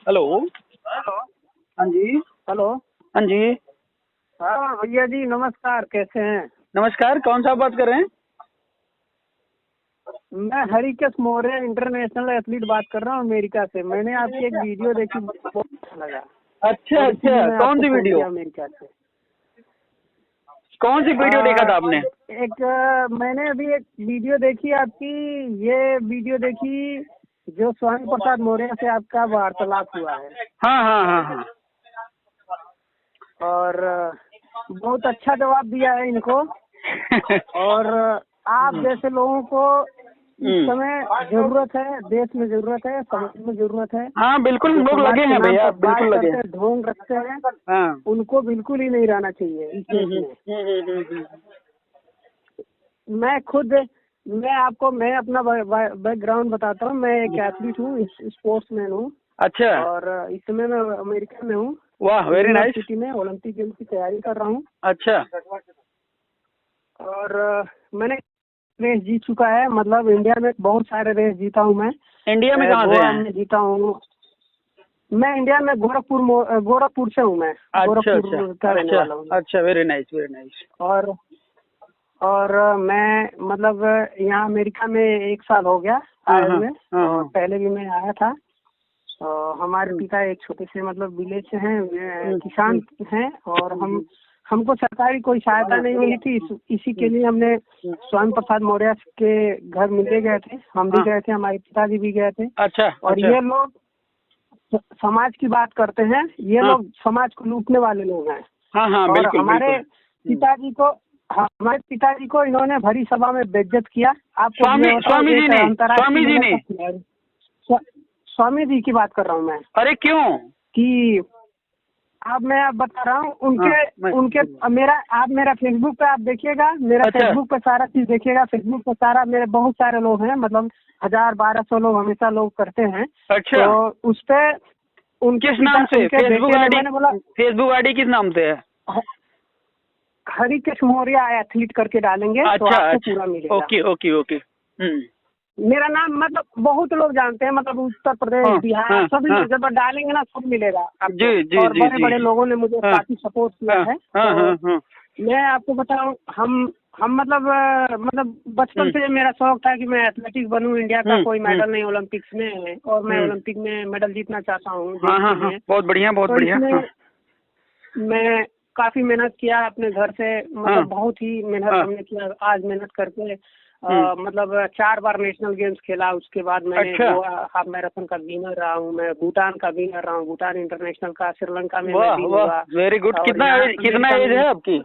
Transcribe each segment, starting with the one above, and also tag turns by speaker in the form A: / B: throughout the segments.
A: Hello.
B: Hello.
A: हाँ जी।
B: Hello.
A: हाँ जी।
B: हाँ भैया जी नमस्कार, कैसे हैं?
A: नमस्कार, कौन सा बात कर रहे हैं?
B: मैं हरिकेश मौर्य इंटरनेशनल एथलीट बात कर रहा हूँ अमेरिका से। मैंने आपकी एक वीडियो देखी, बहुत अच्छा लगा
A: अच्छा
B: और इसीलिए
A: अच्छा,
B: मैं
A: कौन
B: आपको
A: सी
B: फोन
A: वीडियो?
B: किया अमेरिका से।
A: कौन सी वीडियो देखा था आपने?
B: मैंने अभी एक वीडियो देखी आपकी, ये वीडियो देखी जो स्वामी प्रसाद मौर्य से आपका वार्तालाप हुआ है।
A: हाँ हाँ हाँ हाँ।
B: और बहुत अच्छा जवाब दिया है इनको। और आप जैसे लोगों को इस समय जरूरत है, देश में जरूरत है, समाज में जरूरत है।
A: हाँ बिल्कुल, हम
B: जो
A: लोग
B: समाज
A: लगे
B: के
A: हैं
B: नाम
A: भैया,
B: पर बात
A: बिल्कुल लगे
B: करते
A: हैं।
B: हैं, ढोंग रखते हैं,
A: हाँ।
B: उनको बिल्कुल ही नहीं रहना चाहिए इस देश में। मैं अपना बैकग्राउंड बताता हूँ। मैं एक एथलीट हूँ, स्पोर्ट्समैन हूँ।
A: अच्छा।
B: और इस समय मैं अमेरिका में हूँ।
A: वाह, वेरी नाइस।
B: यूनिवर्सिटी में ओलंपिक गेम्स की तैयारी कर रहा हूँ।
A: अच्छा।
B: और मैंने रेस जीत चुका है, मतलब इंडिया में बहुत सारे रेस जीता हूँ मैं।
A: इंडिया में कहाँ से
B: गोवा
A: हैं?
B: में जीता हूँ। मैं इंडिया में गोरखपुर से हूँ। मैं
A: अच्छा
B: गोरखपुर का रहने
A: अच्छा
B: वाला हूँ।
A: अच्छा, वेरी नाइस वेरी नाइस।
B: और मैं मतलब यहाँ अमेरिका में 1 साल हो गया आए हुए। और पहले भी मैं आया था। हमारे पिता एक छोटे से मतलब विलेज से हैं, किसान हैं। और हमको सरकारी कोई सहायता नहीं मिली थी, इसी के लिए हमने स्वामी प्रसाद मौर्य के घर मिलने गए थे। हम भी गए थे, हमारे पिताजी भी गए थे।
A: अच्छा।
B: और ये लोग समाज की बात करते हैं, ये लोग समाज को लूटने वाले लोग हैं।
A: हाँ हाँ,
B: और
A: बिल्कुल
B: हमारे पिताजी को इन्होंने भरी सभा में बेइज्जत किया। आपको स्वामी जी की बात कर रहा हूँ मैं।
A: अरे क्यों?
B: कि अब मैं बता रहा हूँ आप मेरा फेसबुक पे आप देखिएगा, मेरा फेसबुक पे सारा चीज देखिएगा। फेसबुक पे सारा मेरे बहुत सारे लोग हैं, मतलब 1000-1200 लोग हमेशा लोग करते हैं।
A: अच्छा।
B: तो उस पे उनके
A: किस नाम से फेसबुक आईडी?
B: मैंने बोला
A: फेसबुक आईडी किस नाम से है?
B: हरिकेश मौर्य एथलीट करके डालेंगे।
A: अच्छा,
B: तो आपको
A: अच्छा,
B: पूरा मिलेगा।
A: Okay okay okay.
B: मेरा नाम मतलब बहुत लोग जानते हैं, मतलब उत्तर प्रदेश, बिहार, सभी जब डालेंगे ना सब मिलेगा आपको।
A: जी जी
B: और
A: जी
B: बड़े
A: जी।
B: बड़े लोगों ने मुझे काफी सपोर्ट किया है। तो मैं आपको बताऊं, हम मतलब बचपन से मेरा शौक था कि मैं एथलेटिक्स बनूं। इंडिया का कोई मेडल नहीं ओलंपिक्स में है, और मैं ओलंपिक में मेडल जीतना चाहता हूँ।
A: बहुत बढ़िया बहुत बढ़िया।
B: मैं काफी मेहनत किया अपने घर से, मतलब बहुत ही मेहनत हमने किया। आज मेहनत करके मतलब 4 बार नेशनल गेम्स खेला। उसके बाद मैंने गोवा हाफ मैराथन का विनर रहा हूँ। मैं भूटान का विनर रहा हूँ, भूटान इंटरनेशनल का, श्रीलंका में मैं विन हुआ।
A: Very good. कितना एज है आपकी?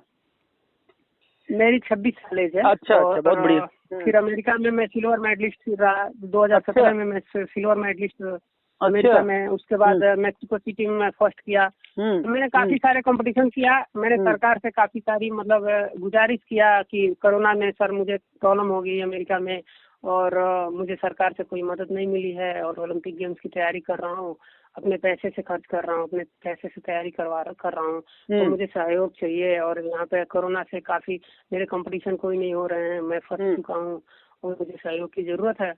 B: मेरी 26 साल एज है।
A: अच्छा अच्छा, बहुत बढ़िया।
B: फिर अमेरिका में मैं सिल्वर मेडलिस्ट रहा 2017 में। मैं सिल्वर मेडलिस्ट अमेरिका में। उसके बाद मैक्सिको सिटी में मैं फर्स्ट किया। मैंने काफी सारे कंपटीशन किया। मैंने सरकार से काफी सारी मतलब गुजारिश किया कि कोरोना में सर मुझे प्रॉब्लम हो गई अमेरिका में, और मुझे सरकार से कोई मदद नहीं मिली है, और ओलंपिक गेम्स की तैयारी कर रहा हूँ, अपने पैसे से खर्च कर रहा हूँ, अपने पैसे से तैयारी कर रहा हूँ। तो मुझे सहयोग चाहिए। और यहाँ पे कोरोना से काफी मेरे कंपटीशन कोई नहीं हो रहे हैं, मैं फंस चुका हूँ और मुझे सहयोग की जरूरत है।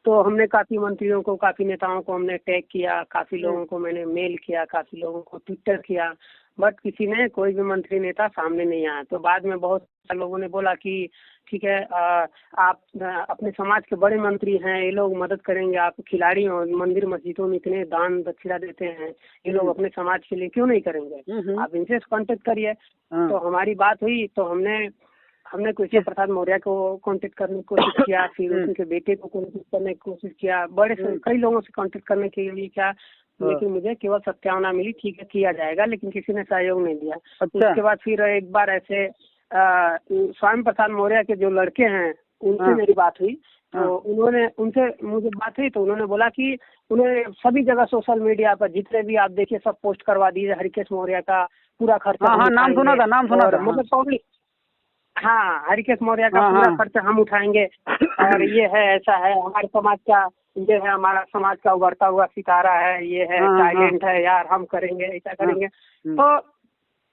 B: तो हमने काफी मंत्रियों को, काफी नेताओं को हमने टैग किया, काफी लोगों को मैंने मेल किया, काफी लोगों को ट्विटर किया, बट किसी ने, कोई भी मंत्री नेता सामने नहीं आया। तो बाद में बहुत सारे लोगों ने बोला कि ठीक है, आप अपने समाज के बड़े मंत्री हैं, ये लोग मदद करेंगे, आप खिलाड़ी हो, मंदिर मस्जिदों में इतने दान दक्षिणा देते हैं, ये लोग अपने समाज के लिए क्यों नहीं करेंगे, आप इनसे कांटेक्ट करिए। तो हमारी बात हुई। तो हमने कृष्ण प्रसाद मौर्य को कांटेक्ट करने की कोशिश किया, फिर उनके बेटे को कांटेक्ट करने की कोशिश किया, बड़े कई लोगों से कांटेक्ट करने के लिए क्या, लेकिन मुझे केवल सत्यावना मिली, ठीक है किया जाएगा, लेकिन किसी ने सहयोग नहीं दिया। उसके बाद फिर एक बार ऐसे स्वामी प्रसाद मौर्य के जो लड़के हैं उनसे मेरी बात हुई। तो उन्होंने बोला कि उन्होंने सभी जगह सोशल मीडिया पर जितने भी आप देखिए सब पोस्ट करवा दीजिए, हरिकेश मौर्य का पूरा खर्चा
A: नाम सुना था
B: मतलब हाँ, हरिकेश मौर्य का पूरा खर्चा हम उठाएंगे। और ये है, ऐसा है, हमारे समाज का ये है, हमारा समाज का उभरता हुआ सितारा है, ये है, टैलेंट है यार, हम करेंगे, ऐसा करेंगे। तो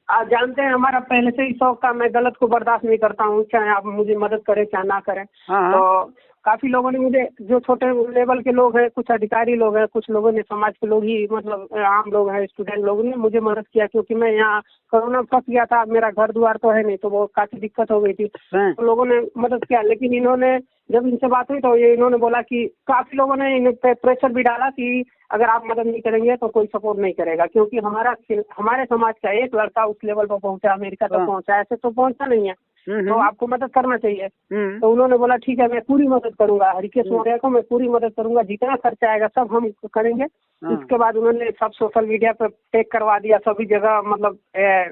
B: आप जानते हैं हमारा पहले से ही शौक था, मैं गलत को बर्दाश्त नहीं करता हूँ, चाहे आप मुझे मदद करें चाहे ना करें। तो काफी लोगों ने मुझे, जो छोटे लेवल के लोग हैं, कुछ अधिकारी लोग हैं, कुछ लोगों ने, समाज के लोग ही, मतलब आम लोग हैं, स्टूडेंट लोगों ने मुझे मदद किया, क्योंकि मैं यहाँ कोरोना में फंस गया था। मेरा घर द्वार तो है नहीं, तो वो काफी दिक्कत हो गई थी। तो लोगों ने मदद किया, लेकिन इन्होंने, जब इनसे बात हुई तो ये इन्होंने बोला कि काफी लोगों ने इन पे प्रेशर भी डाला कि अगर आप मदद नहीं करेंगे तो कोई सपोर्ट नहीं करेगा, क्योंकि हमारे समाज का एक लड़का उस लेवल पर पहुंचा, अमेरिका तक पहुंचा, ऐसे तो पहुंचा नहीं है, तो आपको मदद करना चाहिए। तो उन्होंने बोला ठीक है, मैं पूरी मदद करूंगा, हरिकेश मौर्य को मैं पूरी मदद करूंगा, जितना खर्चा आएगा सब हम करेंगे। उसके बाद उन्होंने सब सोशल मीडिया पर टेक करवा दिया, सभी जगह, मतलब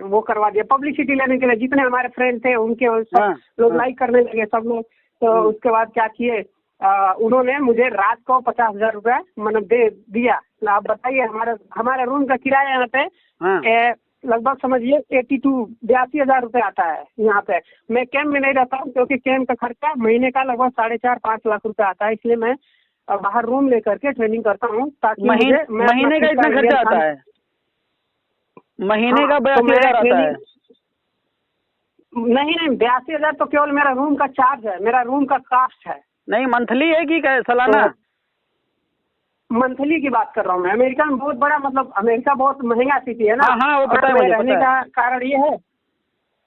B: वो करवा दिया, पब्लिसिटी लेने के लिए। जितने हमारे फ्रेंड थे उनके सब लोग लाइक करने लगे, सब लोग। तो उसके बाद क्या किए, उन्होंने मुझे रात को 50,000 रुपया मतलब दे दिया। आप बताइए, हमारे रूम का किराया यहाँ पे लगभग समझिए 82,000 रुपये आता है यहाँ पे। मैं कैंप में नहीं रहता हूँ, क्योंकि कैंप का खर्चा महीने का लगभग 4.5-5 लाख रुपए आता है, इसलिए मैं बाहर रूम लेकर के ट्रेनिंग करता हूँ, ताकि
A: महीने का इतना खर्चा आता है? महीने का 82,000 आता है?
B: नहीं, 82,000 तो केवल मेरा रूम का चार्ज है, मेरा रूम का कास्ट है।
A: नहीं, मंथली है कि सालाना?
B: मंथली की बात कर रहा हूँ मैं। अमेरिका में बहुत बड़ा, मतलब अमेरिका बहुत महंगा सिटी है ना।
A: हाँ, वो पता है मुझे,
B: रहने का कारण ये है।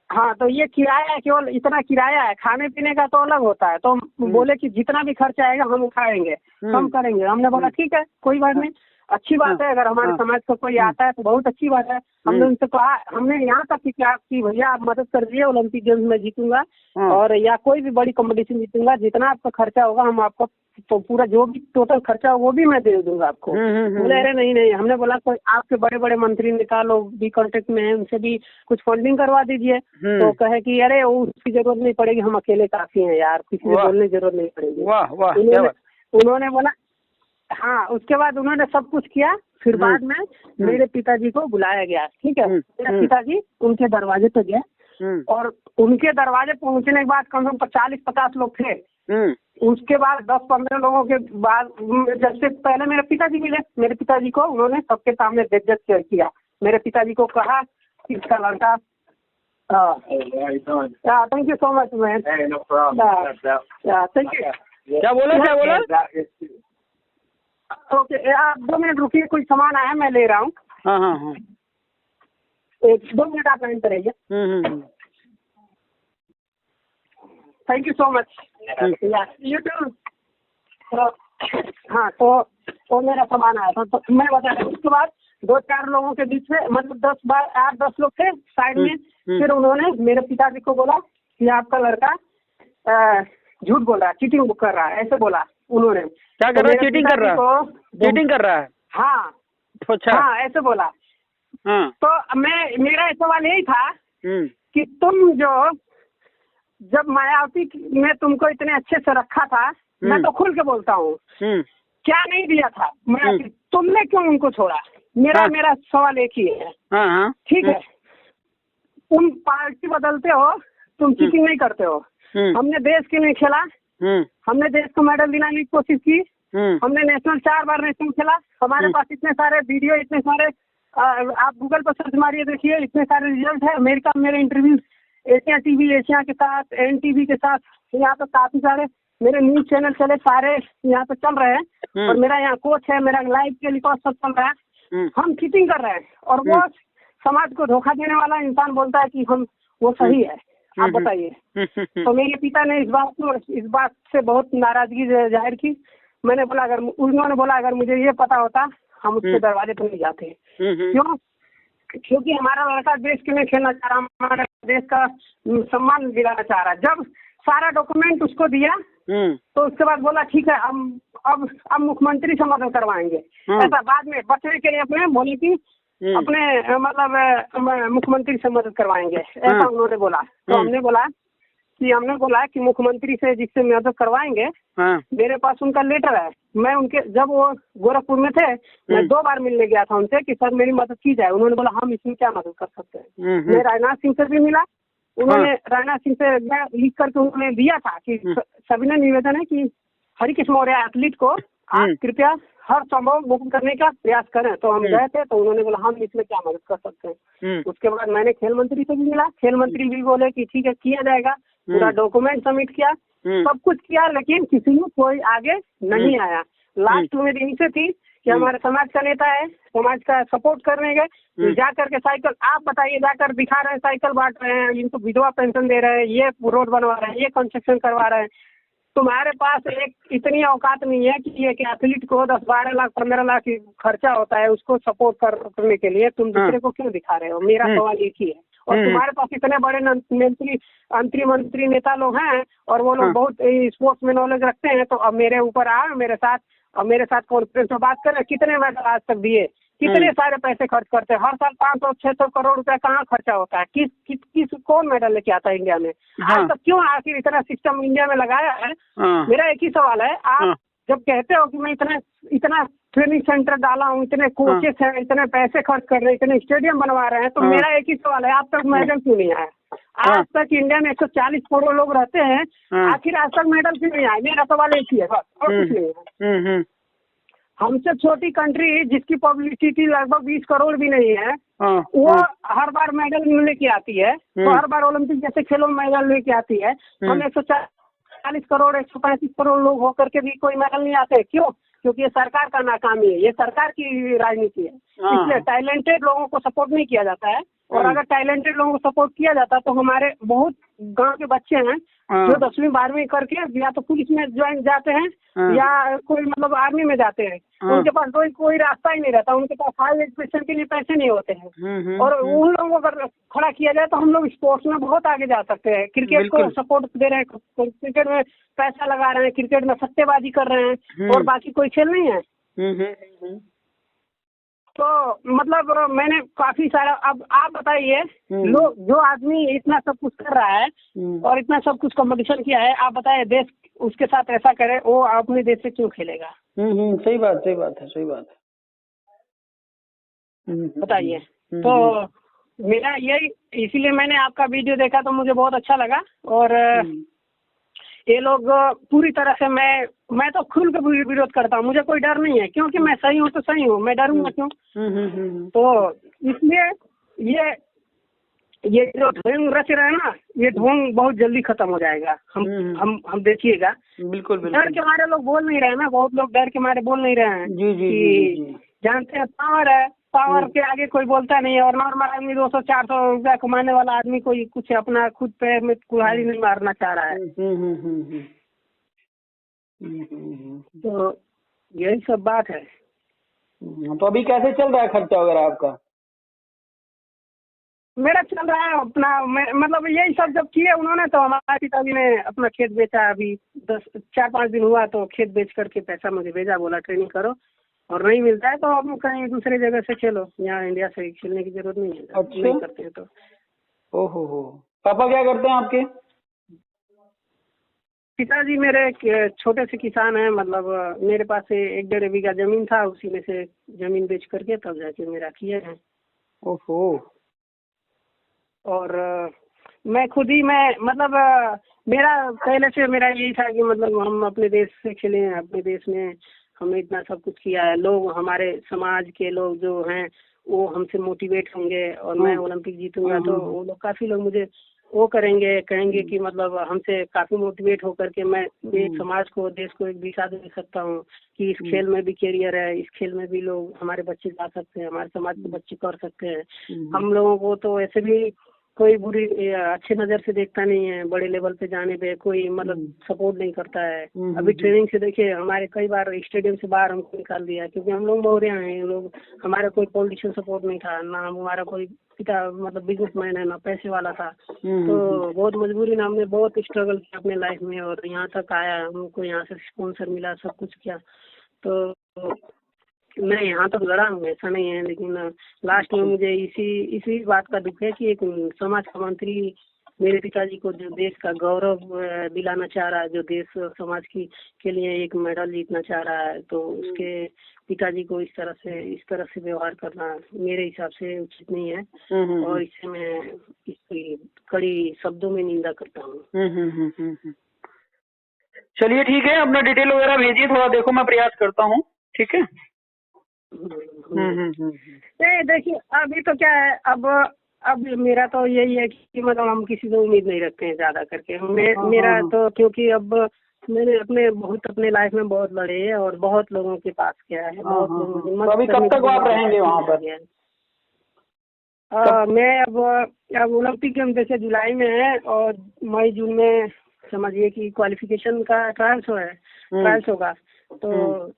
B: हाँ, तो ये किराया है, केवल इतना किराया है, खाने पीने का तो अलग होता है। तो बोले कि जितना भी खर्चा आएगा हम उठाएंगे, कम करेंगे। हमने बोला ठीक है, कोई बात नहीं, अच्छी बात है। अगर हमारे समाज को कोई आता है तो बहुत अच्छी बात है। हमने उनसे कहा, हमने यहाँ तक क्या कि भैया आप मदद कर दीजिए, ओलंपिक गेम्स में जीतूंगा और या कोई भी बड़ी कंपटीशन जीतूंगा, जितना आपका खर्चा होगा हम आपको तो पूरा जो भी टोटल खर्चा हो वो भी मैं दे दूंगा आपको। बोले अरे नहीं, हमने बोला कोई आपके बड़े बड़े मंत्री नेता लोग भी कांटेक्ट में हैं, उनसे भी कुछ फंडिंग करवा दीजिए। तो कहे कि अरे उसकी जरूरत नहीं पड़ेगी, हम अकेले काफी हैं यार, किसी से बोलने की जरूरत नहीं पड़ेगी। उन्होंने बोला हाँ। उसके बाद उन्होंने सब कुछ किया। फिर बाद में मेरे पिताजी को बुलाया गया, ठीक है। मेरे पिताजी उनके दरवाजे पे गए और उनके दरवाजे पहुंचने के बाद कम से कम 40-50 लोग थे। उसके बाद 10-15 लोगों के बाद जैसे पहले मेरे पिताजी मिले, मेरे पिताजी को उन्होंने सबके सामने बेइज्जत किया। मेरे पिताजी को कहा कि इसका लड़का thank you so much man, thank you. क्या बोला? ओके, आप 2 मिनट रुकिए, कोई सामान आया मैं ले रहा हूँ। हाँ। 1-2 मिनट आप लाइन पर रहिए। Thank you so much. You too. हाँ, तो मेरा सामान आया था, तो मैं बता रहा हूँ। उसके बाद 2-4 लोगों के बीच में, मतलब 8-10 लोग थे साइड में। फिर उन्होंने मेरे पिताजी को बोला कि आपका लड़का झूठ बोल रहा है, चीटिंग कर रहा है, ऐसे बोला उन्होंने।
A: क्या कर रहा है? चीटिंग कर रहा है?
B: हाँ,
A: अच्छा।
B: हाँ, ऐसे बोला। तो मेरा सवाल यही था कि तुम जब मायावती ने तुमको इतने अच्छे से रखा था, मैं तो खुल के बोलता हूँ, क्या नहीं दिया था मायावती, तुमने क्यों उनको छोड़ा? मेरा सवाल एक ही है। ठीक है, तुम पार्टी बदलते हो, तुम चीटिंग नहीं करते हो। हमने देश के लिए खेला, हमने देश को मेडल दिलाने की कोशिश की, हमने नेशनल 4 बार नेशनल खेला। हमारे पास इतने सारे वीडियो, इतने सारे, आप गूगल पर सर्च मारिए, देखिए इतने सारे रिजल्ट है। अमेरिका में मेरे इंटरव्यू एशिया टीवी, एशिया के साथ, NTV के साथ, यहाँ पे काफी सारे मेरे न्यूज चैनल चले, सारे यहाँ पे चल रहे हैं। और मेरा यहाँ कोच है, मेरा लाइव टेलीकास्ट सब चल रहा है। हम चीटिंग कर रहे हैं और वो समाज को धोखा देने वाला इंसान बोलता है कि हम वो सही है। आप बताइए। तो मेरे पिता ने इस बात से बहुत नाराजगी जाहिर की। मैंने बोला, उन्होंने बोला अगर मुझे ये पता होता हम उसके दरवाजे पर नहीं जाते। क्यों? क्योंकि हमारा लड़का देश के लिए खेलना चाह रहा, हमारे देश का सम्मान दिलाना चाह रहा है। जब सारा डॉक्यूमेंट उसको दिया तो उसके बाद बोला ठीक है, अब मुख्यमंत्री से मदद करवाएंगे। ऐसा बाद में बचने के लिए अपने बोले कि अपने मतलब मुख्यमंत्री से मदद करवाएंगे, ऐसा उन्होंने बोला। तो हमने बोला कि मुख्यमंत्री से जिससे मदद करवाएंगे, मेरे पास उनका लेटर है। मैं उनके, जब वो गोरखपुर में थे, मैं 2 बार मिलने गया था उनसे कि सर मेरी मदद की जाए। उन्होंने बोला हम इसमें क्या मदद कर सकते हैं। मैं राजनाथ सिंह से भी मिला, उन्होंने राजनाथ सिंह से मैं लिख करके उन्होंने दिया था कि सविनय निवेदन है कि हरिकेश मौर्य एथलीट को आप कृपया हर संभव मुक्त करने का प्रयास करें। तो हम गए थे, तो उन्होंने बोला हम इसमें क्या मदद कर सकते हैं। उसके बाद मैंने खेल मंत्री से भी मिला, खेल मंत्री भी बोले कि ठीक है किया जाएगा। पूरा डॉक्यूमेंट सबमिट किया, सब कुछ किया, लेकिन किसी में कोई आगे नहीं आया। लास्ट में यहीं से थी कि हमारे समाज का नेता है, समाज का सपोर्ट करने गए, जा करके साइकिल, आप बताइए, जाकर दिखा रहे हैं, साइकिल बांट रहे हैं, इनको विधवा पेंशन दे रहे हैं, ये रोड बनवा रहे हैं, ये कंस्ट्रक्शन करवा रहे हैं। तुम्हारे पास एक इतनी औकात नहीं है कि एक एथलीट को 10-12 लाख 15 लाख खर्चा होता है उसको सपोर्ट करने के लिए, तुम दूसरे को क्यों दिखा रहे हो? मेरा सवाल एक ही है। और तुम्हारे पास इतने बड़े मंत्री नेता लोग हैं और वो लोग बहुत स्पोर्ट्स में नॉलेज रखते हैं, तो अब मेरे ऊपर आ, मेरे साथ कॉन्फ्रेंस में बात कर रहे, कितने मेडल आज तक दिए, कितने सारे पैसे खर्च करते हैं, हर साल 500-600 करोड़ रुपया कहाँ खर्चा होता है, किस कौन मेडल लेके आता है इंडिया में? आज तक क्यों आखिर इतना सिस्टम इंडिया में लगाया है? मेरा एक ही सवाल है, आप जब कहते हो कि मैं इतना ट्रेनिंग सेंटर डाला हूँ, इतने कोचेस हैं, इतने पैसे खर्च कर रहे हैं, इतने स्टेडियम बनवा रहे हैं, तो मेरा एक ही सवाल है, आज तक मेडल क्यों नहीं आया? आज तक इंडिया में 140 करोड़ लोग रहते हैं, आखिर आज तक मेडल क्यों नहीं आया? मेरा सवाल एक ही है, बस, और कुछ नहीं है। हमसे छोटी कंट्री जिसकी पब्लिसिटी लगभग 20 करोड़ भी नहीं है, वो हर बार मेडल लेके आती है, तो हर बार ओलंपिक जैसे खेलों में मेडल लेके आती है। हम 140 करोड़ 135 करोड़ लोग होकर के भी कोई मेडल नहीं आते, क्यों? क्योंकि ये सरकार का नाकामी है, ये सरकार की राजनीति है, इसलिए टैलेंटेड लोगों को सपोर्ट नहीं किया जाता है। और अगर टैलेंटेड लोगों को सपोर्ट किया जाता तो हमारे बहुत गांव के बच्चे हैं जो 10वीं 12वीं करके या तो पुलिस में ज्वाइन जाते हैं या कोई मतलब आर्मी में जाते हैं, उनके पास कोई रास्ता ही नहीं रहता, उनके पास हाई एजुकेशन के लिए पैसे नहीं होते हैं। और उन लोगों को अगर खड़ा किया जाए तो हम लोग स्पोर्ट्स में बहुत आगे जा सकते हैं। क्रिकेट को सपोर्ट दे रहे हैं, क्रिकेट में पैसा लगा रहे हैं, क्रिकेट में सट्टेबाजी कर रहे हैं, और बाकी कोई खेल नहीं है। तो मतलब मैंने काफी सारा, अब आप बताइए, लोग जो आदमी इतना सब कुछ कर रहा है और इतना सब कुछ कंपटीशन किया है, आप बताइए देश उसके साथ ऐसा करे, वो अपने देश से क्यों खेलेगा?
A: सही बात है।
B: बताइए। तो मेरा यही, इसीलिए मैंने आपका वीडियो देखा तो मुझे बहुत अच्छा लगा। और ये लोग पूरी तरह से, मैं तो खुल के विरोध करता हूँ, मुझे कोई डर नहीं है, क्योंकि मैं सही हूँ तो सही हूँ, मैं डरूंगा क्यों? तो इसलिए ये जो ढोंग रच रहे हैं ना, ये ढोंग बहुत जल्दी खत्म हो जाएगा। हम देखिएगा।
A: बिल्कुल।
B: डर के मारे लोग बोल नहीं रहे हैं ना, बहुत लोग डर के मारे बोल नहीं रहे हैं कि जानते हैं पावर है, पावर के आगे कोई बोलता नहीं है। और नॉर्मल आदमी 200-400 रुपया कमाने वाला आदमी कोई कुछ अपना खुद पैर में कुल्हाड़ी नहीं मारना चाह रहा है। तो यही सब बात है।
A: तो अभी कैसे चल रहा है खर्चा वगैरह आपका?
B: मेरा चल रहा है अपना, मतलब यही सब जब किए उन्होंने, तो हमारे पिताजी ने अपना खेत बेचा। अभी 4-5 दिन हुआ तो खेत बेच करके पैसा मुझे भेजा, बोला ट्रेनिंग करो, और नहीं मिलता है तो अब कहीं दूसरे जगह से खेलो, यहाँ इंडिया से खेलने की जरूरत नहीं है। अच्छा। नहीं करते हैं तो।
A: ओहो। पापा क्या करते हैं आपके?
B: पिताजी मेरे छोटे से किसान हैं, मतलब मेरे पास 1-1.5 बीघा जमीन था, उसी में से जमीन बेच करके तब जाके मेरा किए हैं।
A: ओहो।
B: और मैं खुद ही मतलब मेरा पहले से मेरा यही था कि मतलब हम अपने देश से खेलें, अपने देश में हमने इतना सब कुछ किया है, लोग हमारे समाज के लोग जो हैं वो हमसे मोटिवेट होंगे, और मैं ओलंपिक जीतूंगा तो वो लोग, काफ़ी लोग मुझे वो कहेंगे कि मतलब हमसे काफ़ी मोटिवेट होकर के मैं एक समाज को, देश को एक दिशा दे सकता हूँ कि इस खेल में भी कैरियर है, इस खेल में भी लोग, हमारे बच्चे जा सकते हैं, हमारे समाज के बच्चे कर सकते हैं। हम लोगों को तो ऐसे भी कोई बुरी अच्छे नज़र से देखता नहीं है, बड़े लेवल पे जाने पे कोई मतलब सपोर्ट नहीं करता है। अभी ट्रेनिंग से देखिए, हमारे कई बार स्टेडियम से बाहर हमको निकाल दिया, क्योंकि हम लोग बहुरे हैं, लोग, हमारा कोई पॉलिटिशियन सपोर्ट नहीं था ना, हमारा कोई पिता मतलब बिजनेसमैन है ना पैसे वाला था। तो बहुत मजबूरी में हमने बहुत स्ट्रगल किया अपने लाइफ में, और यहाँ तक आया, हमको यहाँ से स्पॉन्सर मिला, सब कुछ किया। तो मैं यहाँ तक लड़ा हूँ, ऐसा नहीं है, लेकिन लास्ट में मुझे इसी बात का दुख है कि एक समाज का मंत्री मेरे पिताजी को जो देश का गौरव दिलाना चाह रहा है, जो देश समाज के लिए एक मेडल जीतना चाह रहा है, तो उसके पिताजी को इस तरह से व्यवहार करना मेरे हिसाब से उचित नहीं है। और इससे मैं इसकी कड़ी शब्दों में निंदा करता हूँ।
A: चलिए ठीक है, अपना डिटेल वगैरह भेजिए, थोड़ा देखो, मैं प्रयास करता हूँ। ठीक है।
B: नहीं देखिए, अभी तो क्या है, अब अब मेरा तो यही है कि मतलब हम किसी से उम्मीद नहीं रखते हैं ज्यादा करके। मेरा तो क्योंकि अब मैंने अपने लाइफ में बहुत लड़े हैं और बहुत लोगों के पास किया है, बहुत लोगों की
A: तो अभी कब तक आप रहेंगे वहाँ पर?
B: मैं अब ओलंपिक गेम जैसे जुलाई में है और मई जून में समझिए कि क्वालिफिकेशन का ट्रायल्स होगा, तो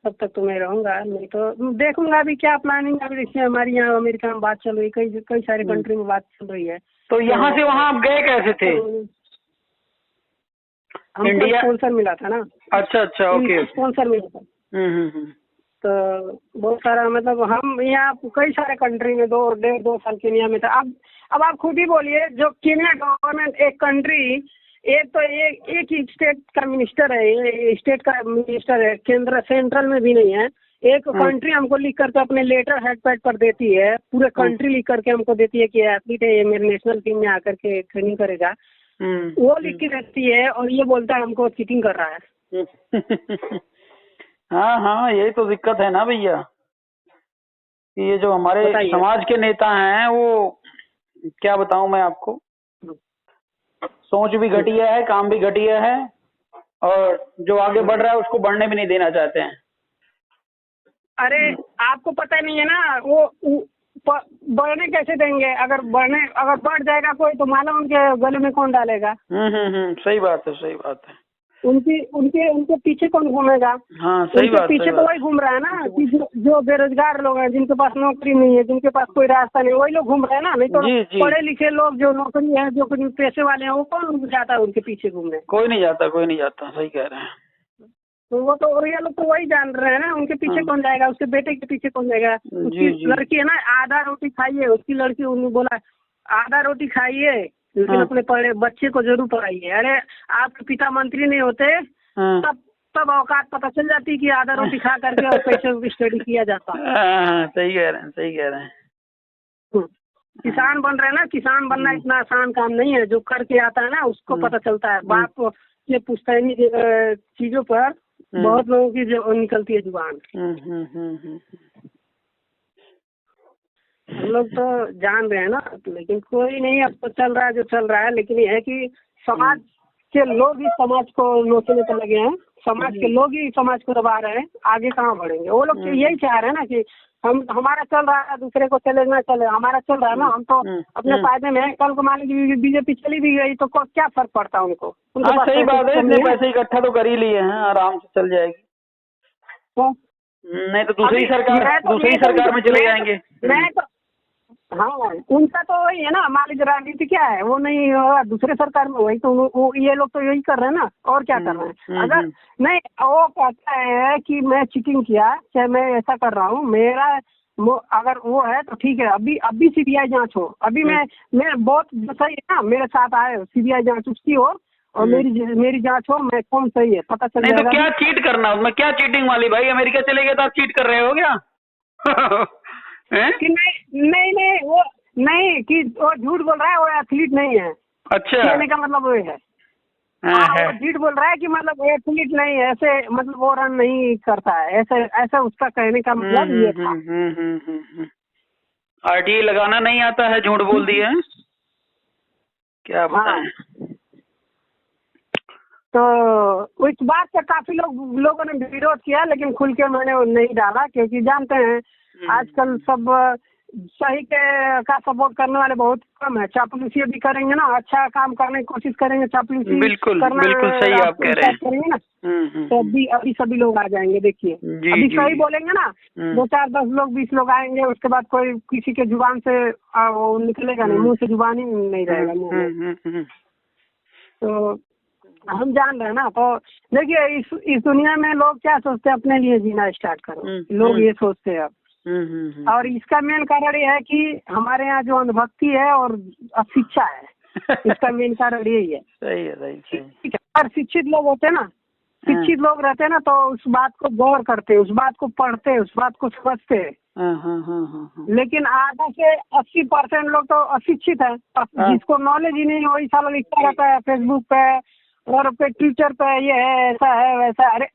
B: तब तक तो मैं रहूंगा। नहीं तो देखूंगा अभी क्या प्लानिंग। अभी देखिए हमारी यहाँ अमेरिका में बात चल रही है, कई सारे कंट्री में बात चल रही है।
A: तो यहाँ से वहाँ आप गए कैसे थे?
B: हमको स्पॉन्सर मिला था ना।
A: अच्छा ओके,
B: स्पॉन्सर मिला था। तो बहुत सारा मतलब हम यहाँ कई सारे कंट्री में 2 साल केन्या में था। अब आप खुद ही बोलिए, जो केन्या गवर्नमेंट एक कंट्री, एक ही स्टेट का मिनिस्टर है, स्टेट का मिनिस्टर है, केंद्र सेंट्रल में भी नहीं है। एक कंट्री हमको लिख करके अपने लेटर हेड पैड पर देती है, पूरे कंट्री लिख करके हमको देती है कि एथलीट है ये मेरे नेशनल टीम में आकर के ट्रेनिंग करेगा। वो लिख के देती है और ये बोलता है हमको चीटिंग कर रहा है।
A: हाँ, यही तो दिक्कत है ना भैया, ये जो हमारे समाज के नेता हैं वो क्या बताऊं मैं आपको, सोच भी घटिया है, काम भी घटिया है, और जो आगे बढ़ रहा है उसको बढ़ने भी नहीं देना चाहते हैं।
B: अरे आपको पता नहीं है ना, वो बढ़ने कैसे देंगे? अगर बढ़ जाएगा कोई तो मानो उनके गले में कौन डालेगा?
A: सही बात है।
B: उनके पीछे कौन घूमेगा?
A: हाँ, सही बात।
B: पीछे तो वही घूम रहा है ना कि जो बेरोजगार लोग हैं, जिनके पास नौकरी नहीं है, जिनके पास कोई रास्ता नहीं, वही लोग घूम रहे हैं ना। नहीं तो पढ़े लिखे लोग जो नौकरी है, जो पैसे वाले हैं, वो कौन जाता है उनके पीछे घूमने?
A: कोई नहीं जाता, सही कह रहे हैं।
B: तो वो तो ये लोग तो वही जान रहे हैं ना, उनके पीछे कौन जाएगा? उसके बेटे के पीछे कौन जाएगा? उसकी लड़की है ना, आधा रोटी खाइए, उसकी लड़की उन्होंने बोला आधा रोटी खाइए लेकिन अपने पढ़े बच्चे को जरूर पढ़ाइए। अरे आपके पिता मंत्री नहीं होते तब औकात पता चल जाती कि आधा रोटी खा करके और कैसे स्टडी किया जाता।
A: सही कह रहे हैं।
B: किसान बन रहे हैं ना, किसान बनना इतना आसान काम नहीं है। जो करके आता है ना उसको पता चलता है। बाप ये पुश्तैनी चीजों पर बहुत लोगों की जो निकलती है जुबान। हम लोग तो जान रहे हैं ना, लेकिन कोई नहीं, अब तो चल रहा है जो चल रहा है। लेकिन ये है कि समाज के लोग ही समाज को नोचने पर लगे हैं, समाज के लोग ही समाज को दबा रहे हैं, आगे कहाँ बढ़ेंगे? वो लोग यही चाह रहे हैं ना कि हमारा चल रहा है, दूसरे को चले ना चले, हमारा चल रहा है ना, हम तो अपने फायदे में। कल को मान लीजिए बीजेपी चली भी गई तो क्या फर्क पड़ता है उनको?
A: सही बात है, इतने पैसे इकट्ठा तो कर ही लिए हैं, आराम से चल जाएगी। नहीं तो दूसरी सरकार में चले जाएंगे।
B: हाँ, उनका तो वही है ना, मान लीजिए राजनीति क्या है, वो नहीं होगा दूसरे सरकार में, वही तो ये लोग तो यही कर रहे हैं ना, और क्या कर रहे हैं? अगर नहीं वो कहता है कि मैं चीटिंग किया, चाहे मैं ऐसा कर रहा हूँ, मेरा अगर वो है तो ठीक है, अभी सीबीआई जांच हो। अभी मैं बहुत सही है ना, मेरे साथ आए सीबीआई जांच उसकी हो और मेरी जांच हो, मैं कौन सही है पता चल जाएगा।
A: तो क्या चीट करना उसमें, क्या चीटिंग वाली? भाई अमेरिका चले गए तो आप चीट कर रहे हो क्या?
B: कि नहीं वो नहीं कि वो झूठ बोल रहा है, वो एथलीट नहीं है।
A: अच्छा,
B: कहने का मतलब वो है। वो झूठ बोल रहा है कि मतलब एथलीट नहीं है, ऐसे मतलब वो रन नहीं करता है, ऐसा उसका कहने का मतलब ये था।
A: आरटीए लगाना नहीं आता है, झूठ बोल दिए हैं, क्या बताएं।
B: तो इस बात का काफी लोगों ने विरोध किया, लेकिन खुल के मैंने नहीं डाला, क्योंकि जानते हैं आजकल सब सही का सपोर्ट करने वाले बहुत कम है। चापलूसी भी करेंगे ना, अच्छा काम करने की कोशिश करेंगे, चापलूसी
A: बिल्कुल सही आप कह रहे हैं।
B: करेंगे ना तो अभी सभी लोग आ जाएंगे। देखिए अभी सही बोलेंगे ना, 2 4 10 लोग 20 लोग आएंगे, उसके बाद कोई किसी के जुबान से वो निकलेगा नहीं, मुंह से जुबान ही नहीं रहेगा मुंह में। तो हम जान रहे हैं ना। तो देखिए इस दुनिया में लोग क्या सोचते हैं, अपने लिए जीना स्टार्ट करो, लोग ये सोचते हैं अब। और इसका मेन कारण ये है कि हमारे यहाँ जो अंधभक्ति है और अशिक्षा है, इसका मेन कारण यही है।
A: सही है।
B: और शिक्षित लोग होते हैं ना, शिक्षित लोग रहते हैं ना, तो उस बात को गौर करते हैं, उस बात को पढ़ते हैं, उस बात को समझते हैं। लेकिन आधा से 80% लोग तो अशिक्षित है, जिसको नॉलेज ही नहीं, वही साला लिखता रहता है फेसबुक पे और पे ट्विटर पे, ये है ऐसा है वैसा। अरे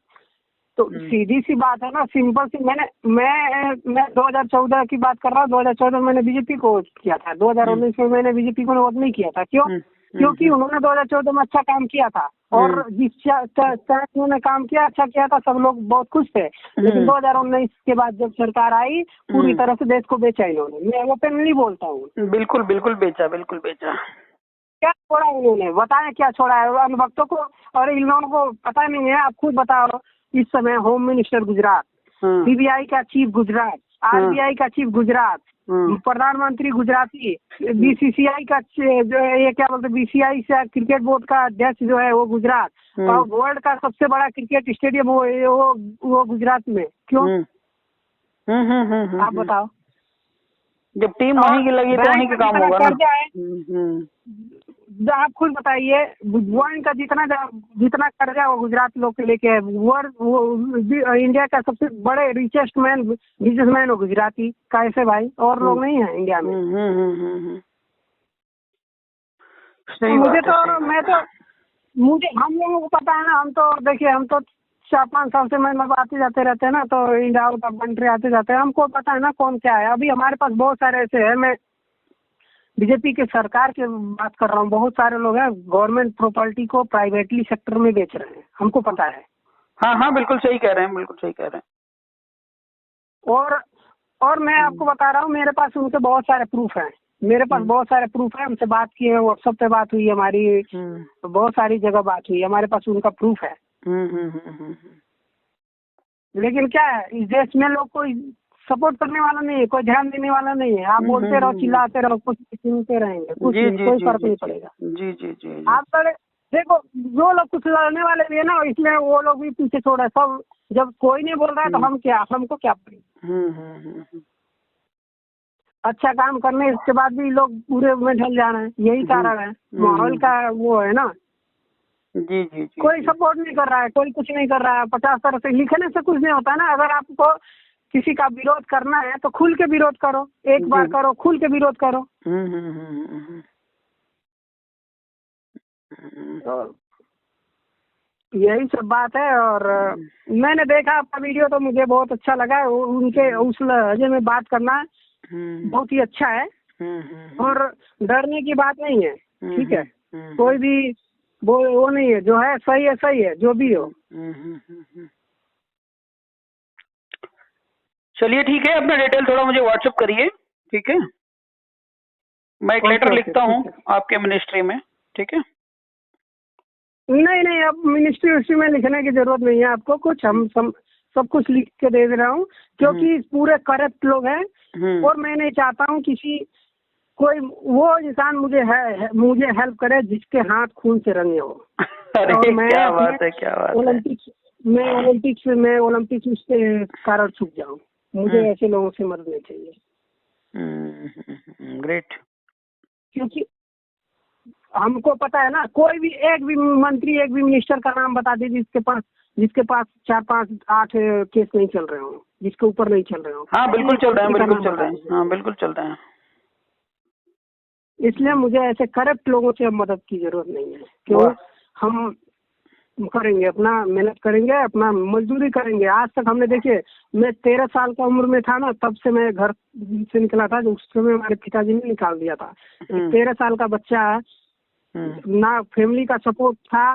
B: तो सीधी सी बात है ना, सिंपल सी। मैं 2014 की बात कर रहा हूँ। 2014 में मैंने बीजेपी को किया था, 2019 में मैंने बीजेपी को वोट नहीं किया था। क्यों? क्योंकि उन्होंने 2014 में अच्छा काम किया था, और जिस तरह उन्होंने काम किया, अच्छा किया था, सब लोग बहुत खुश थे। लेकिन 2019 के बाद जब सरकार आई, पूरी तरह से देश को बेचा इन्होंने। मैं ओपनली बोलता हूँ।
A: बिल्कुल बिल्कुल बेचा, बिल्कुल बेचा।
B: क्या छोड़ा उन्होंने, बताएं क्या छोड़ा है अनुभक्तों को? और इन लोगों को पता नहीं है। आप खुद बताओ। इस समय होम मिनिस्टर गुजरात, सीबीआई का चीफ गुजरात, आरबीआई का चीफ गुजरात, प्रधानमंत्री गुजराती, बीसीसीआई का जो है, ये क्या बोलते, बीसीआई से क्रिकेट बोर्ड का अध्यक्ष जो है वो गुजरात, और वर्ल्ड का सबसे बड़ा क्रिकेट स्टेडियम वो गुजरात में। क्यों? आप बताओ।
A: जब टीम वहीं की लगी तो वहीं का काम होगा ना।
B: आप खुद बताइए, वर्ल्ड का जितना कर्जा वो गुजरात लोग के लेके है। वो इंडिया का सबसे बड़े रिचेस्ट बिजनेसमैन हो गुजराती। कैसे भाई? और लोग नहीं है इंडिया में। मुझे हम लोगों को पता है ना। हम तो देखिए, हम तो 4-5 साल से मतलब आते जाते रहते हैं ना, तो इंडिया आउट ऑफ कंट्री आते जाते हैं। हमको पता है ना कौन क्या है। अभी हमारे पास बहुत सारे ऐसे हैं। मैं बीजेपी के सरकार की बात कर रहा हूँ। बहुत सारे लोग हैं गवर्नमेंट प्रॉपर्टी को प्राइवेटली सेक्टर में बेच रहे हैं, हमको पता है।
A: हाँ हाँ, बिल्कुल सही कह रहे हैं, बिल्कुल सही कह रहे हैं।
B: और मैं आपको बता रहा हूँ, मेरे पास उनके बहुत सारे प्रूफ हैं। हमसे बात की है, व्हाट्सएप पे बात हुई हमारी, बहुत सारी जगह बात हुई, हमारे पास उनका प्रूफ है। लेकिन क्या है, इस देश में लोग कोई सपोर्ट करने वाला नहीं है, कोई ध्यान देने वाला नहीं है। आप बोलते रहो, चिल्लाते रहो, कुछ सुनते रहेंगे, कुछ कोई फर्क नहीं पड़ेगा।
A: जी।
B: आप देखो, जो लोग कुछ लड़ने वाले भी है ना, इसमें वो लोग भी पीछे छोड़ रहे सब। जब कोई नहीं बोल रहा है तो हमको क्या पड़ेगा? अच्छा काम करने के बाद भी लोग पूरे में ढल जा रहे हैं। यही कारण है, माहौल का वो है ना।
A: जी।
B: कोई सपोर्ट नहीं कर रहा है, कोई कुछ नहीं कर रहा है। 50 तरह से लिखने से कुछ नहीं होता ना। अगर आपको किसी का विरोध करना है तो खुल के विरोध करो, एक बार करो, खुल के विरोध करो। तो यही सब बात है। और मैंने देखा आपका वीडियो, तो मुझे बहुत अच्छा लगा। उनके उस लहजे में बात करना बहुत ही अच्छा है, और डरने की बात नहीं है। ठीक है, कोई भी वो नहीं है। जो है सही है, जो भी हो।
A: चलिए ठीक है, अपना डिटेल थोड़ा मुझे व्हाट्सएप करिए। ठीक है, मैं एक लेटर लिखता हूँ आपके मिनिस्ट्री में। ठीक है।
B: नहीं, अब मिनिस्ट्री में लिखने की जरूरत नहीं है आपको कुछ। हम सब कुछ लिख के दे रहा हूँ, क्योंकि पूरे करप्ट लोग हैं। और मैं नहीं चाहता हूँ कोई वो इंसान मुझे हेल्प करे जिसके हाथ खून से रंगे हो।
A: अरे क्या बात है।
B: ओलंपिक्स से कारण छूट जाऊँ। मुझे ऐसे लोगों से मदद नहीं चाहिए।
A: ग्रेट।
B: क्योंकि हमको पता है ना, कोई भी एक भी मंत्री, एक भी मिनिस्टर का नाम बता दीजिए जिसके पास 4-5-8 केस नहीं चल रहे हो, जिसके ऊपर नहीं चल रहे हो।
A: हाँ बिल्कुल चल रहे हैं, बिल्कुल चल रहे हैं।
B: इसलिए मुझे ऐसे करप्ट लोगों से मदद की जरूरत नहीं है। क्यों? हम करेंगे, अपना मेहनत करेंगे, अपना मजदूरी करेंगे। आज तक हमने, देखिए, मैं 13 साल का उम्र में था ना, तब से मैं घर से निकला था। उस समय हमारे पिताजी ने निकाल दिया था। 13 साल का बच्चा है, ना फैमिली का सपोर्ट था,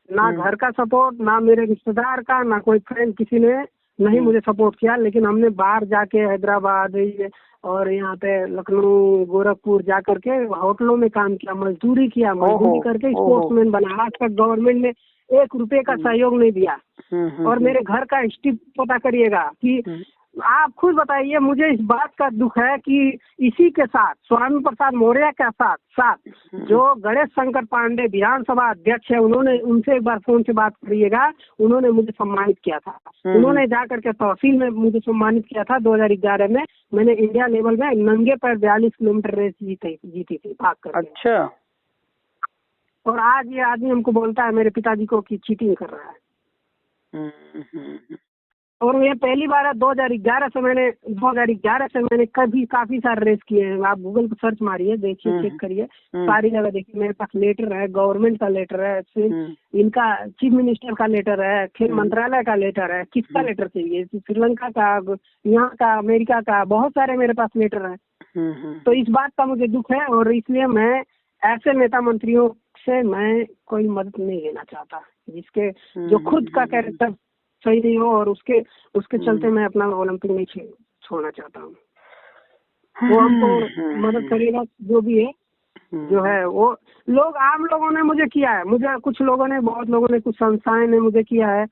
B: ना घर का सपोर्ट, ना मेरे रिश्तेदार का, ना कोई फ्रेंड, किसी ने नहीं मुझे सपोर्ट किया। लेकिन हमने बाहर जाके हैदराबाद और यहाँ पे लखनऊ, गोरखपुर जा करके होटलों में काम किया, मजदूरी करके स्पोर्ट्समैन बना। आज तक गवर्नमेंट ने 1 रुपए का सहयोग नहीं दिया। और मेरे घर का हिस्ट्री पता करिएगा कि आप खुद बताइए। मुझे इस बात का दुख है कि इसी के साथ स्वामी प्रसाद मौर्य के साथ जो गणेश शंकर पांडे विधानसभा अध्यक्ष है, उनसे एक बार फोन से बात करिएगा। उन्होंने मुझे सम्मानित किया था। उन्होंने जाकर के तहसील में मुझे सम्मानित किया था 2011 में। मैंने इंडिया लेवल में नंगे पर 42 किलोमीटर रेस जीती थी भाग कर।
A: अच्छा।
B: और आज ये आदमी हमको बोलता है, मेरे पिताजी को, कि चीटिंग कर रहा है। और ये पहली बार है। 2011 से मैंने काफी सारे रेस किए हैं। आप गूगल पर सर्च मारिए, देखिए, चेक करिए, सारी जगह देखिए। मेरे पास लेटर है, गवर्नमेंट का लेटर है, इनका चीफ मिनिस्टर का लेटर है, खेल मंत्रालय का लेटर है। किसका लेटर चाहिए? श्रीलंका का, यहाँ का, अमेरिका का, बहुत सारे मेरे पास लेटर है। तो इस बात का मुझे दुख है, और इसलिए मैं ऐसे नेता मंत्रियों से मैं कोई मदद नहीं लेना चाहता, जिसके जो खुद का कैरेक्टर सही नहीं हो, और उसके चलते मैं अपना ओलंपिक नहीं छोड़ना चाहता हूँ। वो हमको मदद करेगा जो भी है, जो है वो आम लोगों ने मुझे किया है। बहुत लोगों ने, कुछ संस्थाएं ने मुझे किया है,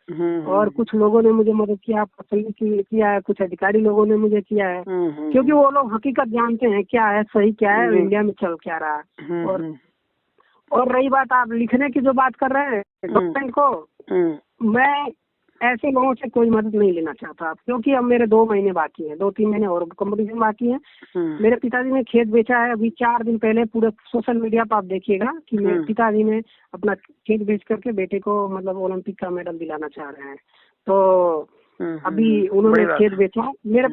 B: और कुछ लोगों ने मुझे मदद किया है, कुछ अधिकारी लोगों ने मुझे किया है, क्योंकि वो लोग हकीकत जानते हैं क्या है सही, क्या है इंडिया में चल क्या रहा है। और रही बात आप लिखने की जो बात कर रहे हैं गवर्नमेंट को, मैं ऐसे लोगों से कोई मदद नहीं लेना चाहता, क्योंकि अब मेरे 2 महीने बाकी हैं, 2-3 महीने और कंपटीशन बाकी है। मेरे पिताजी ने खेत बेचा है अभी 4 दिन पहले। पूरे सोशल मीडिया पर आप देखिएगा कि मेरे पिताजी ने अपना खेत बेच करके बेटे को मतलब ओलंपिक का मेडल दिलाना चाह रहे हैं। तो अभी उन्होंने खेत बेचा। मेरे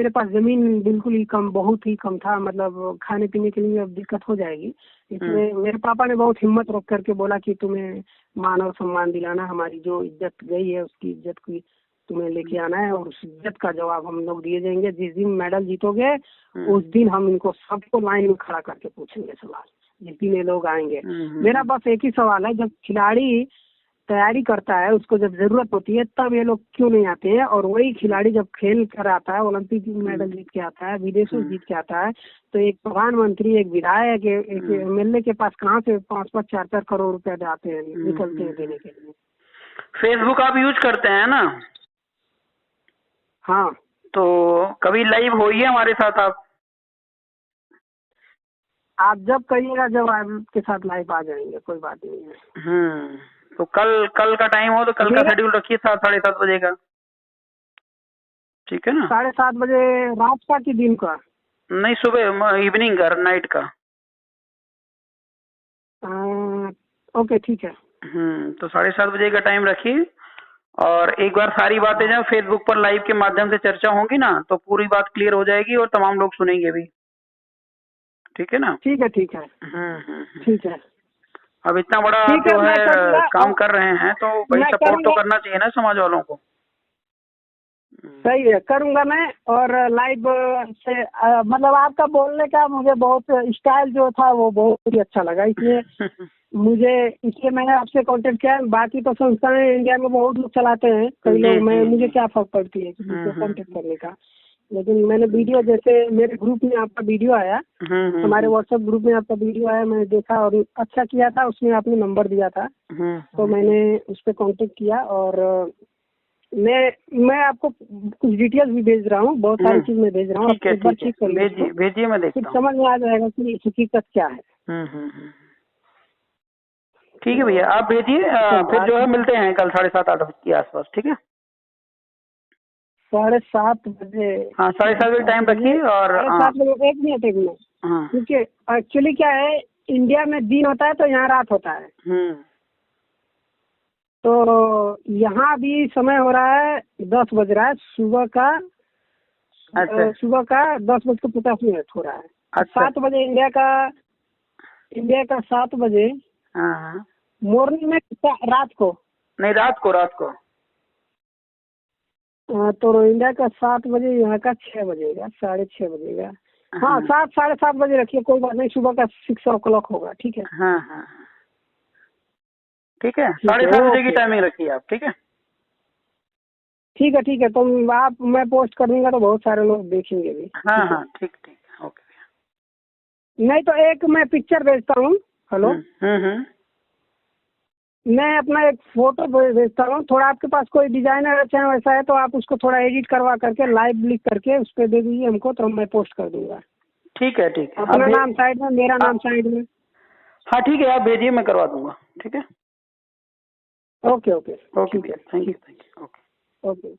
B: पास जमीन बिल्कुल ही कम, बहुत ही कम था, मतलब खाने पीने के लिए अब दिक्कत हो जाएगी। इसलिए मेरे पापा ने बहुत हिम्मत रख करके बोला कि तुम्हें मान और सम्मान दिलाना, हमारी जो इज्जत गई है उसकी इज्जत की तुम्हें लेके आना है, और उस इज्जत का जवाब हम लोग दिए जाएंगे। जिस दिन मेडल जीतोगे उस दिन हम इनको सबको लाइन में खड़ा करके पूछेंगे सवाल, जिस दिन ये लोग आएंगे। मेरा बस एक ही सवाल है, जब खिलाड़ी तैयारी करता है, उसको जब जरूरत होती है तब ये लोग क्यों नहीं आते हैं? और वही खिलाड़ी जब खेल कर आता है, ओलंपिक मेडल जीत के आता है, विदेशों जीत के आता है, तो एक प्रधानमंत्री, एक विधायक, एक एमएलए के पास कहाँ से 5-5, 4-4 करोड़ रुपए आते हैं, निकलते हैं देने के लिए?
A: फेसबुक आप यूज करते हैं ना?
B: हाँ।
A: तो कभी लाइव होइए हमारे साथ
B: आप जब कहिएगा, जब आपके साथ लाइव आ जाएंगे, कोई बात नहीं है।
A: तो कल का टाइम हो तो कल का शेड्यूल रखिए 7-7:30 बजे का, ठीक है ना?
B: 7:30 बजे रात का कि दिन का?
A: नहीं, सुबह, इवनिंग का, नाइट का।
B: ओके, ठीक है।
A: तो 7:30 बजे का टाइम रखिए, और एक बार सारी बातें जब फेसबुक पर लाइव के माध्यम से चर्चा होंगी ना, तो पूरी बात क्लियर हो जाएगी और तमाम लोग सुनेंगे भी, ठीक है ना?
B: ठीक है। ठीक है।
A: अब इतना बड़ा जो है काम कर रहे हैं, तो भाई सपोर्ट तो करना चाहिए ना समाज वालों को।
B: सही है, करूंगा मैं। और लाइव से मतलब आपका बोलने का मुझे बहुत स्टाइल जो था वो बहुत ही अच्छा लगा, इसलिए मैंने आपसे कांटेक्ट किया। बाकी तो संस्थाएं इंडिया में बहुत लोग चलाते हैं, कई लोग, मुझे क्या फर्क पड़ती है कांटेक्ट करने का। लेकिन मैंने वीडियो, जैसे मेरे ग्रुप में आपका वीडियो आया, हमारे व्हाट्सएप ग्रुप में आपका वीडियो आया, मैंने देखा और अच्छा किया था, उसमें आपने नंबर दिया था, तो मैंने उस पर कांटेक्ट किया। और मैं आपको कुछ डिटेल्स भी भेज रहा हूँ, बहुत सारी चीज मैं भेज रहा हूँ, एक बार चेक करिए,
A: भेजिए, मैं देखता हूँ,
B: समझ में आ जाएगा कि हकीकत क्या है।
A: ठीक है भैया, आप भेजिए, फिर जो है मिलते हैं कल 7:30-8 के आसपास, ठीक है?
B: 7:30 बजे?
A: हाँ, 7:30 बजे टाइम रखिए। और
B: 7:30 बजे, एक मिनट, क्योंकि एक्चुअली क्या है, इंडिया में दिन होता है तो यहाँ रात होता है, तो यहाँ भी समय हो रहा है 10 बज रहा है सुबह का।
A: अच्छा।
B: सुबह का 10:50 हो रहा है। अच्छा। 7 बजे इंडिया का 7 बजे मॉर्निंग में, रात को? नहीं,
A: रात को।
B: तो इंडिया का 7 बजे, यहाँ का 6 बजेगा, 6:30 बजेगा। हाँ, 7-7:30 बजे रखिए, कोई बात नहीं, सुबह का 6 o'clock होगा, ठीक है?
A: हाँ, ठीक है, 7:30 बजे की टाइमिंग रखिए आप, ठीक है?
B: ठीक है, तो मैं पोस्ट कर दूंगा तो बहुत सारे लोग देखेंगे भी।
A: हाँ, ठीक, ओके।
B: नहीं तो एक मैं पिक्चर भेजता हूँ। हेलो। मैं अपना एक फोटो भेजता हूँ, थोड़ा आपके पास कोई डिजाइनर अच्छा वैसा है तो आप उसको थोड़ा एडिट करवा करके लाइव लिख करके उस पर दे दीजिए हमको, तो मैं पोस्ट कर दूंगा। ठीक है। अपना नाम साइड में, मेरा नाम साइड में।
A: हाँ, ठीक है, आप भेजिए, मैं करवा दूंगा, ठीक है?
B: ओके।
A: Thank you. ओके।